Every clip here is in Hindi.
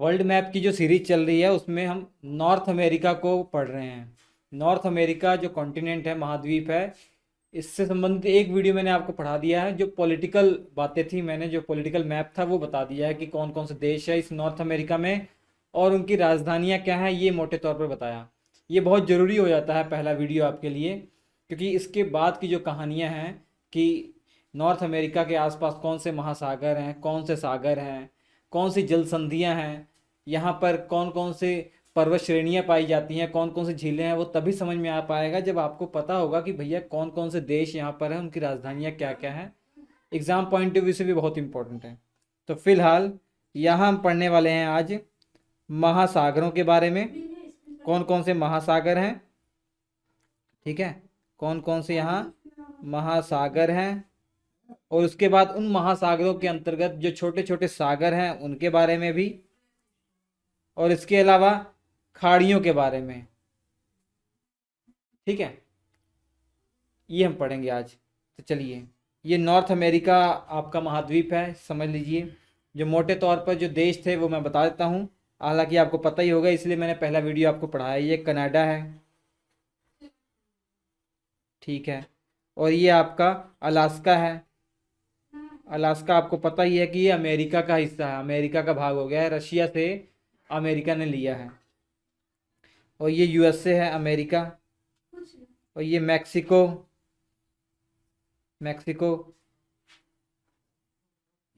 वर्ल्ड मैप की जो सीरीज चल रही है उसमें हम नॉर्थ अमेरिका को पढ़ रहे हैं। नॉर्थ अमेरिका जो कॉन्टिनेंट है, महाद्वीप है, इससे संबंधित एक वीडियो मैंने आपको पढ़ा दिया है। जो पॉलिटिकल बातें थी, मैंने जो पॉलिटिकल मैप था वो बता दिया है कि कौन कौन से देश है इस नॉर्थ अमेरिका में और उनकी राजधानियाँ क्या हैं, ये मोटे तौर पर बताया। ये बहुत ज़रूरी हो जाता है पहला वीडियो आपके लिए, क्योंकि इसके बाद की जो कहानियाँ हैं कि नॉर्थ अमेरिका के आसपास कौन से महासागर हैं, कौन से सागर हैं, कौन सी जल संधियाँ हैं, यहाँ पर कौन कौन से पर्वत श्रेणियाँ पाई जाती हैं, कौन कौन सी झीलें हैं, वो तभी समझ में आ पाएगा जब आपको पता होगा कि भैया कौन कौन से देश यहाँ पर हैं, उनकी राजधानियाँ क्या क्या हैं। एग्ज़ाम पॉइंट ऑफ व्यू से भी बहुत इंपॉर्टेंट है। तो फिलहाल यहाँ हम पढ़ने वाले हैं आज महासागरों के बारे में। कौन कौन से महासागर हैं, ठीक है, कौन कौन से यहाँ महासागर हैं, और उसके बाद उन महासागरों के अंतर्गत जो छोटे छोटे सागर हैं उनके बारे में भी, और इसके अलावा खाड़ियों के बारे में। ठीक है, ये हम पढ़ेंगे आज। तो चलिए, ये नॉर्थ अमेरिका आपका महाद्वीप है, समझ लीजिए। जो मोटे तौर पर जो देश थे वो मैं बता देता हूँ, हालांकि आपको पता ही होगा इसलिए मैंने पहला वीडियो आपको पढ़ाया। ये कनाडा है, ठीक है, और ये आपका अलास्का है। अलास्का आपको पता ही है कि ये अमेरिका का हिस्सा है, अमेरिका का भाग हो गया है, रशिया से अमेरिका ने लिया है। और ये यूएसए है, अमेरिका। और ये मैक्सिको, मैक्सिको,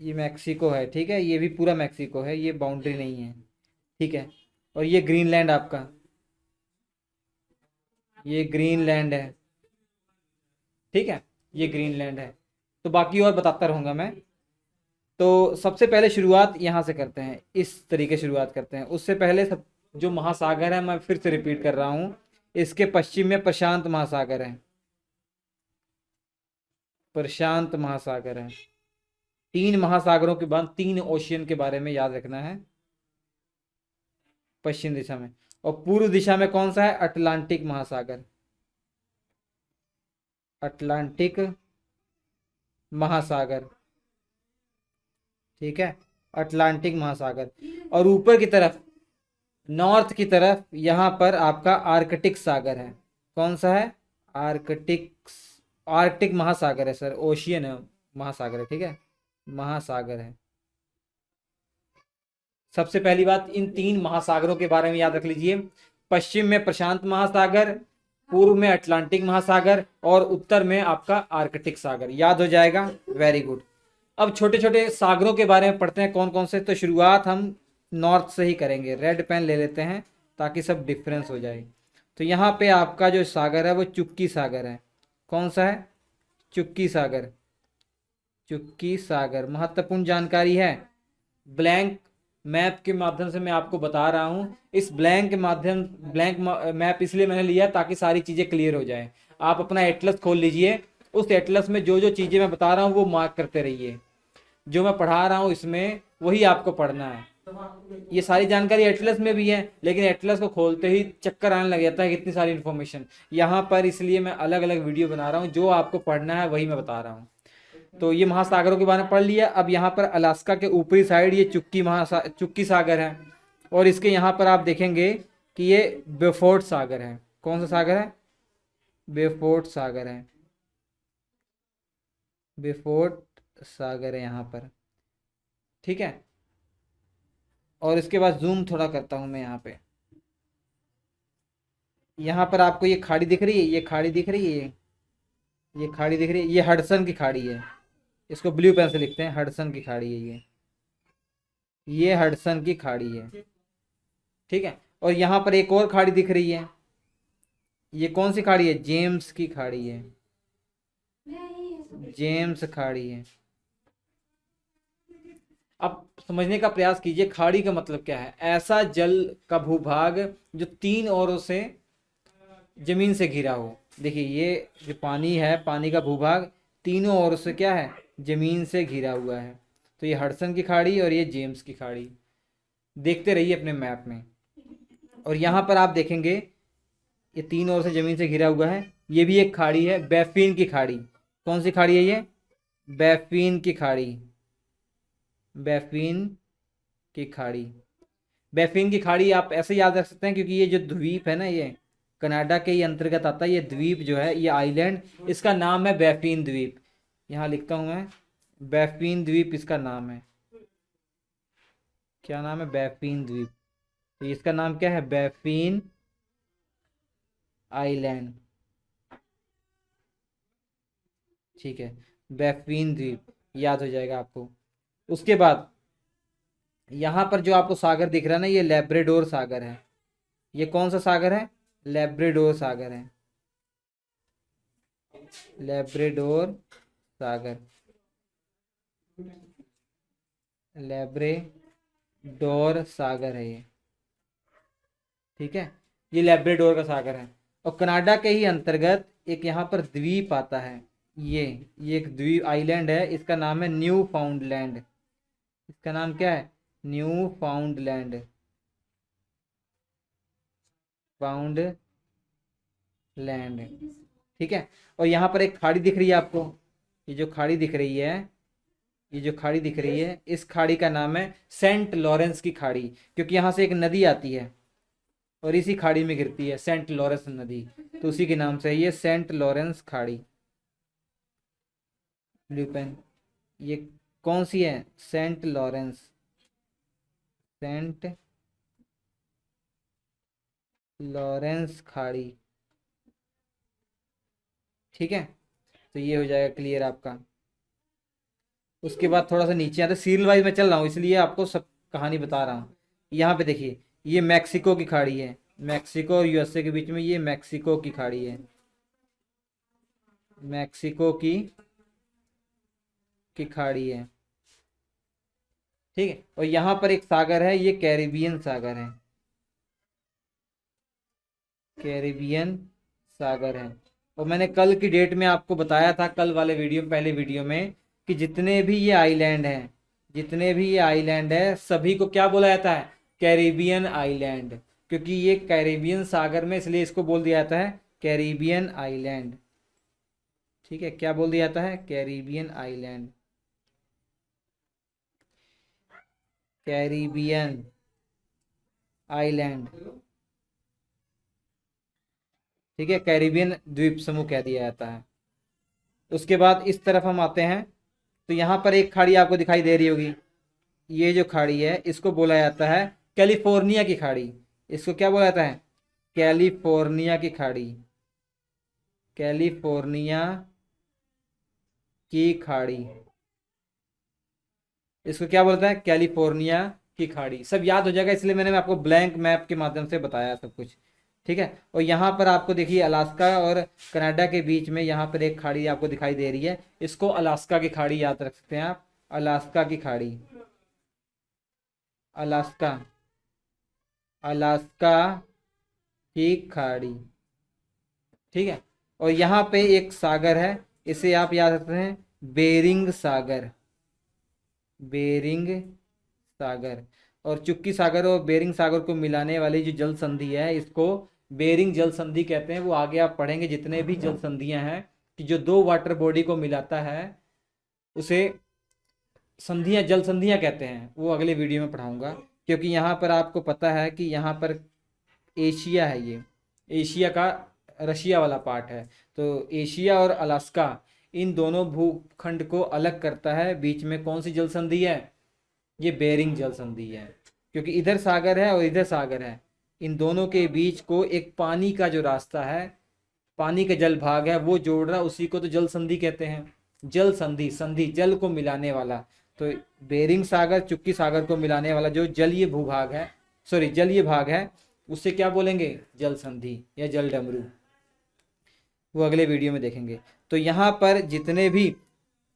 ये मैक्सिको है, ठीक है, ये भी पूरा मैक्सिको है, ये बाउंड्री नहीं है, ठीक है। और ये ग्रीनलैंड आपका, ये ग्रीनलैंड है, ठीक है, ये ग्रीनलैंड है। तो बाकी और बताता रहूँगा मैं। तो सबसे पहले शुरुआत यहाँ से करते हैं, इस तरीके शुरुआत करते हैं। उससे पहले सब जो महासागर है मैं फिर से रिपीट कर रहा हूँ, इसके पश्चिम में प्रशांत महासागर है, प्रशांत महासागर है। तीन महासागरों के बाद तीन ओशियन के बारे में याद रखना है पश्चिम दिशा में। और पूर्व दिशा में कौन सा है? अटलांटिक महासागर, अटलांटिक महासागर, ठीक है, अटलांटिक महासागर। और ऊपर की तरफ, नॉर्थ की तरफ, यहाँ पर आपका आर्कटिक सागर है। कौन सा है? आर्कटिक, आर्कटिक महासागर है सर, ओशियन है, महासागर है, ठीक है, महासागर है। सबसे पहली बात, इन तीन महासागरों के बारे में याद रख लीजिए। पश्चिम में प्रशांत महासागर, पूर्व में अटलांटिक महासागर, और उत्तर में आपका आर्कटिक सागर। याद हो जाएगा, वेरी गुड। अब छोटे छोटे सागरों के बारे में पढ़ते हैं कौन कौन से। तो शुरुआत हम नॉर्थ से ही करेंगे। रेड पेन ले लेते हैं ताकि सब डिफरेंस हो जाए। तो यहाँ पे आपका जो सागर है वो चुक्की सागर है। कौन सा है? चुक्की सागर, चुक्की सागर महत्वपूर्ण जानकारी है। ब्लैंक मैप के माध्यम से मैं आपको बता रहा हूँ। इस ब्लैंक मैप इसलिए मैंने लिया ताकि सारी चीज़ें क्लियर हो जाए। आप अपना एटलस खोल लीजिए, उस एटलस में जो जो चीज़ें मैं बता रहा हूँ वो मार्क करते रहिए। जो मैं पढ़ा रहा हूँ इसमें वही आपको पढ़ना है। ये सारी जानकारी एटलस में भी है, लेकिन एटलस को खोलते ही चक्कर आने लग जाता है, कितनी सारी इन्फॉर्मेशन यहाँ पर, इसलिए मैं अलग अलग वीडियो बना रहा हूँ। जो आपको पढ़ना है वही मैं बता रहा हूँ। तो ये महासागरों के बारे में पढ़ लिया। अब यहाँ पर अलास्का के ऊपरी साइड ये चुक्की सागर है, और इसके यहाँ पर आप देखेंगे कि ये बेफोर्ट सागर है। कौन सा सागर है? बेफोर्ट सागर है, बेफोर्ट सागर है यहाँ पर, ठीक है। और इसके बाद जूम थोड़ा करता हूँ मैं यहाँ पे। यहाँ पर आपको ये खाड़ी दिख रही है, ये खाड़ी दिख रही है, ये खाड़ी दिख रही है, ये हडसन की खाड़ी है। इसको ब्लू पेन से लिखते हैं, हडसन की खाड़ी है ये हडसन की खाड़ी है, ठीक है। और यहाँ पर एक और खाड़ी दिख रही है, ये कौन सी खाड़ी है? जेम्स की खाड़ी है, जेम्स खाड़ी है। अब समझने का प्रयास कीजिए, खाड़ी का मतलब क्या है? ऐसा जल का भूभाग जो तीन ओरों से जमीन से घिरा हो। देखिए, ये जो पानी है, पानी का भूभाग तीनों ओर से क्या है? जमीन से घिरा हुआ है। तो ये हडसन की खाड़ी और ये जेम्स की खाड़ी। देखते रहिए अपने मैप में। और यहाँ पर आप देखेंगे ये तीन ओर से जमीन से घिरा हुआ है, ये भी एक खाड़ी है, बैफिन की खाड़ी। कौन सी खाड़ी है ये? बैफिन की खाड़ी, बैफिन की खाड़ी। बैफिन की खाड़ी आप ऐसे याद रख सकते हैं क्योंकि ये जो द्वीप है ना, ये कनाडा के ही अंतर्गत आता है। ये द्वीप जो है, ये आइलैंड, इसका नाम है बैफिन द्वीप। यहाँ लिखता हूं मैं, बैफिन द्वीप इसका नाम है। क्या नाम है? बैफिन द्वीप। तो इसका नाम क्या है? Baffin island. ठीक है, बैफिन द्वीप याद हो जाएगा आपको। उसके बाद यहाँ पर जो आपको सागर दिख रहा है ना, ये लेब्रेडोर सागर है। ये कौन सा सागर है? लेब्रेडोर सागर है। लेब्रेडोर सागर, लेब्रेडोर सागर है ये। ठीक है, ये लेब्रेडोर का सागर है। और कनाडा के ही अंतर्गत एक यहाँ पर द्वीप आता है। ये एक द्वीप आइलैंड है, इसका नाम है न्यू फाउंडलैंड। इसका नाम क्या है? New फाउंडलैंड, found land. ठीक है, और यहाँ पर एक खाड़ी दिख रही है आपको। ये जो खाड़ी दिख रही है, ये जो खाड़ी दिख रही है, इस खाड़ी का नाम है सेंट लॉरेंस की खाड़ी, क्योंकि यहाँ से एक नदी आती है और इसी खाड़ी में गिरती है, सेंट लॉरेंस नदी। तो उसी के नाम से ये सेंट लॉरेंस खाड़ी। ब्लू पेन, ये कौन सी है? सेंट लॉरेंस, सेंट लॉरेंस खाड़ी। ठीक है, तो ये हो जाएगा क्लियर आपका। उसके बाद थोड़ा सा नीचे आता है, सीरियल वाइज में चल रहा हूँ इसलिए आपको सब कहानी बता रहा हूँ। यहाँ पे देखिए, ये मैक्सिको की खाड़ी है। मैक्सिको और यूएसए के बीच में ये मैक्सिको की खाड़ी है। मैक्सिको की खाड़ी है। ठीक है, और यहाँ पर एक सागर है, ये कैरिबियन सागर है। कैरिबियन सागर है। और मैंने कल की डेट में आपको बताया था, कल वाले वीडियो, पहले वीडियो में, कि जितने भी ये आइलैंड हैं, जितने भी ये आइलैंड है, सभी को क्या बोला जाता है? Caribbean island. क्योंकि ये कैरिबियन सागर में, इसलिए इसको बोल दिया जाता है कैरिबियन आइलैंड। ठीक है, क्या बोल दिया जाता है? Caribbean island, Caribbean island. ठीक है, कैरिबियन द्वीप समूह कह दिया जाता है। उसके बाद इस तरफ हम आते हैं, तो यहाँ पर एक खाड़ी आपको दिखाई दे रही होगी। ये जो खाड़ी है, इसको बोला जाता है कैलिफोर्निया की खाड़ी। इसको क्या बोला जाता है? कैलिफोर्निया की खाड़ी, कैलिफोर्निया की खाड़ी। इसको क्या बोलता है? कैलिफोर्निया की खाड़ी। सब याद हो जाएगा, इसलिए मैंने आपको ब्लैंक मैप के माध्यम से बताया सब कुछ। ठीक है, और यहाँ पर आपको देखिए, अलास्का और कनाडा के बीच में यहाँ पर एक खाड़ी आपको दिखाई दे रही है। इसको अलास्का की खाड़ी याद रख सकते हैं आप, अलास्का की खाड़ी, अलास्का, अलास्का की खाड़ी। ठीक है, और यहाँ पे एक सागर है, इसे आप याद रखते हैं बेरिंग सागर, बेरिंग सागर। और चुक्की सागर और बेरिंग सागर को मिलाने वाली जो जल संधि है, इसको बेरिंग जल संधि कहते हैं। वो आगे आप पढ़ेंगे, जितने भी जल संधियां हैं, कि जो दो वाटर बॉडी को मिलाता है, उसे संधियां, जल संधियां कहते हैं। वो अगले वीडियो में पढ़ाऊंगा, क्योंकि यहाँ पर आपको पता है कि यहाँ पर एशिया है, ये एशिया का रशिया वाला पार्ट है। तो एशिया और अलास्का, इन दोनों भूखंड को अलग करता है। बीच में कौन सी जल संधि है? ये बेरिंग जल संधि है, क्योंकि इधर सागर है और इधर सागर है। इन दोनों के बीच को एक पानी का जो रास्ता है, पानी का जल भाग है, वो जोड़ रहा, उसी को तो जल संधि कहते हैं। जल संधि, संधि जल को मिलाने वाला। तो बेरिंग सागर चुक्की सागर को मिलाने वाला जो जलीय भूभाग है, सॉरी जलीय भाग है, उससे क्या बोलेंगे? जल संधि या जल डमरू। वो अगले वीडियो में देखेंगे। तो यहाँ पर जितने भी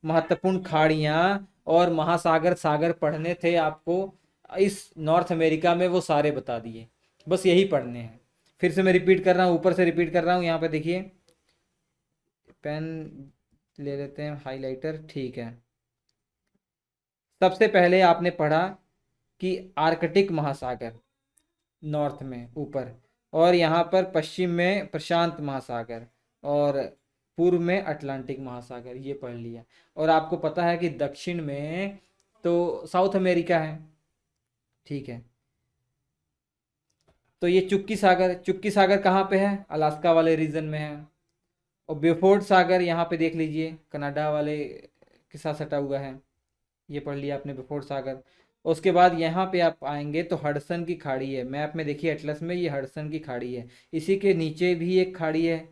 महत्वपूर्ण खाड़ियाँ और महासागर, सागर पढ़ने थे आपको इस नॉर्थ अमेरिका में, वो सारे बता दिए। बस यही पढ़ने हैं। फिर से मैं रिपीट कर रहा हूँ, ऊपर से रिपीट कर रहा हूँ। यहाँ पे देखिए, पेन ले लेते हैं, हाइलाइटर। ठीक है, सबसे पहले आपने पढ़ा कि आर्कटिक महासागर नॉर्थ में ऊपर, और यहाँ पर पश्चिम में प्रशांत महासागर, और पूर्व में अटलांटिक महासागर, ये पढ़ लिया। और आपको पता है कि दक्षिण में तो साउथ अमेरिका है। ठीक है, तो ये चुक्की सागर कहाँ पे है? अलास्का वाले रीजन में है। और बेफोर्ड सागर यहाँ पे देख लीजिए, कनाडा वाले के साथ सटा हुआ है। ये पढ़ लिया आपने बेफोर्ड सागर। उसके बाद यहाँ पे आप आएंगे तो हडसन की खाड़ी है। मैप में देखिए एटलस में, ये हडसन की खाड़ी है। इसी के नीचे भी एक खाड़ी है।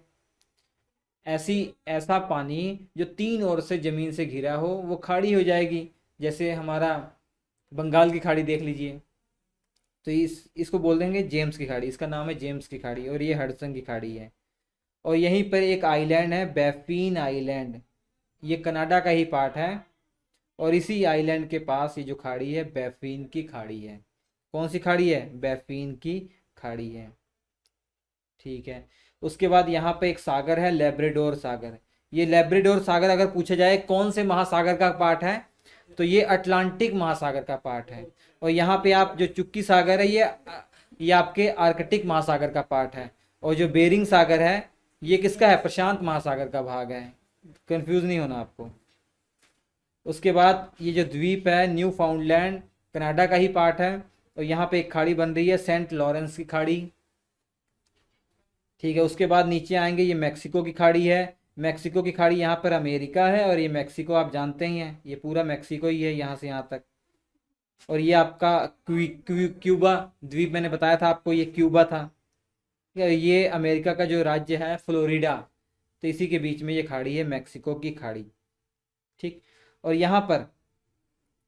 ऐसा पानी जो 3 ओर से ज़मीन से घिरा हो वो खाड़ी हो जाएगी। जैसे हमारा बंगाल की खाड़ी देख लीजिए, तो इसको बोल देंगे जेम्स की खाड़ी। इसका नाम है जेम्स की खाड़ी, और ये हडसन की खाड़ी है। और यहीं पर एक आइलैंड है, बैफिन आइलैंड। ये कनाडा का ही पार्ट है। और इसी आइलैंड के पास ये जो खाड़ी है, बैफिन की खाड़ी है। कौन सी खाड़ी है? बैफिन की खाड़ी है। ठीक है। उसके बाद यहाँ पे एक सागर है, लेब्राडोर सागर। ये लेब्राडोर सागर अगर पूछा जाए कौन से महासागर का पार्ट है, तो ये अटलांटिक महासागर का पार्ट है। और यहाँ पे आप जो चुक्की सागर है, ये आपके आर्कटिक महासागर का पार्ट है। और जो बेरिंग सागर है, ये किसका है? प्रशांत महासागर का भाग है। कंफ्यूज नहीं होना आपको। उसके बाद ये जो द्वीप है न्यू फाउंडलैंड, कनाडा का ही पार्ट है। और यहाँ पे एक खाड़ी बन रही है, सेंट लॉरेंस की खाड़ी। ठीक है। उसके बाद नीचे आएंगे, ये मैक्सिको की खाड़ी है। मैक्सिको की खाड़ी यहाँ पर अमेरिका है, और ये मैक्सिको आप जानते ही हैं, ये पूरा मैक्सिको ही है यहाँ से यहाँ तक। और ये आपका क्यूबा द्वीप, मैंने बताया था आपको, ये क्यूबा था। ये अमेरिका का जो राज्य है फ्लोरिडा, तो इसी के बीच में ये खाड़ी है, मैक्सिको की खाड़ी। ठीक। और यहाँ पर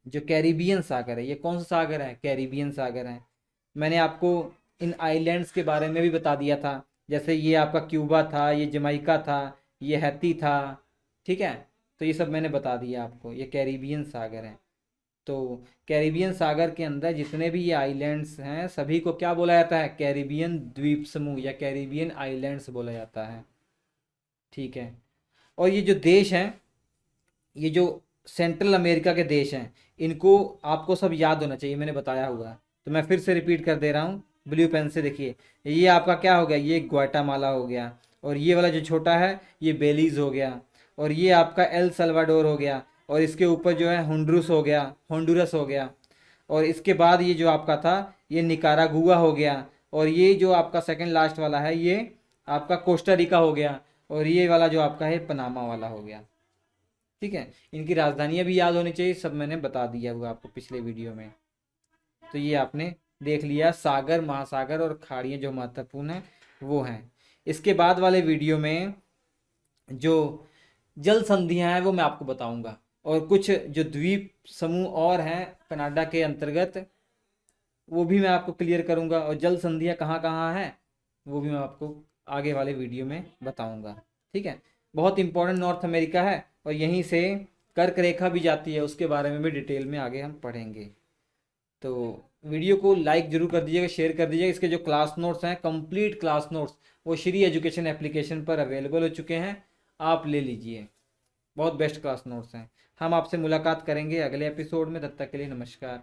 जो कैरिबियन सागर है, ये कौन सा सागर है? कैरिबियन सागर है। मैंने आपको इन आइलैंड्स के बारे में भी बता दिया था। जैसे ये आपका क्यूबा था, ये जमैका था, ये हैती था। ठीक है। तो ये सब मैंने बता दिया आपको, ये कैरिबियन सागर है। तो कैरिबियन सागर के अंदर जितने भी ये आइलैंड्स हैं, सभी को क्या बोला जाता है? कैरिबियन द्वीप समूह या कैरिबियन आइलैंड्स बोला जाता है। ठीक है। और ये जो देश हैं, ये जो सेंट्रल अमेरिका के देश हैं, इनको आपको सब याद होना चाहिए, मैंने बताया हुआ है। तो मैं फिर से रिपीट कर दे रहा हूँ, ब्लू पेन से देखिए। ये आपका क्या हो गया? ये ग्वाटामाला हो गया। और ये वाला जो छोटा है, ये बेलीज हो गया। और ये आपका एल सल्वाडोर हो गया। और इसके ऊपर जो है होंडुरस हो गया। और इसके बाद ये जो आपका था, ये निकारागुआ हो गया। और ये जो आपका सेकंड लास्ट वाला है, ये आपका कोस्टा रिका हो गया। और ये वाला जो आपका है, पनामा वाला हो गया। ठीक है। इनकी राजधानियां भी याद होनी चाहिए, सब मैंने बता दिया हुआ आपको पिछले वीडियो में। तो ये आपने देख लिया, सागर, महासागर और खाड़ियाँ जो महत्वपूर्ण हैं वो हैं। इसके बाद वाले वीडियो में जो जल संधियाँ हैं वो मैं आपको बताऊंगा, और कुछ जो द्वीप समूह और हैं कनाडा के अंतर्गत, वो भी मैं आपको क्लियर करूंगा। और जल संधियाँ कहाँ कहाँ हैं वो भी मैं आपको आगे वाले वीडियो में बताऊंगा। ठीक है। बहुत इंपॉर्टेंट नॉर्थ अमेरिका है, और यहीं से कर्क रेखा भी जाती है, उसके बारे में भी डिटेल में आगे हम पढ़ेंगे। तो वीडियो को लाइक जरूर कर दीजिएगा, शेयर कर दीजिएगा। इसके जो क्लास नोट्स हैं, कंप्लीट क्लास नोट्स, वो श्री एजुकेशन एप्लीकेशन पर अवेलेबल हो चुके हैं, आप ले लीजिए। बहुत बेस्ट क्लास नोट्स हैं। हम आपसे मुलाकात करेंगे अगले एपिसोड में, तब तक के लिए नमस्कार।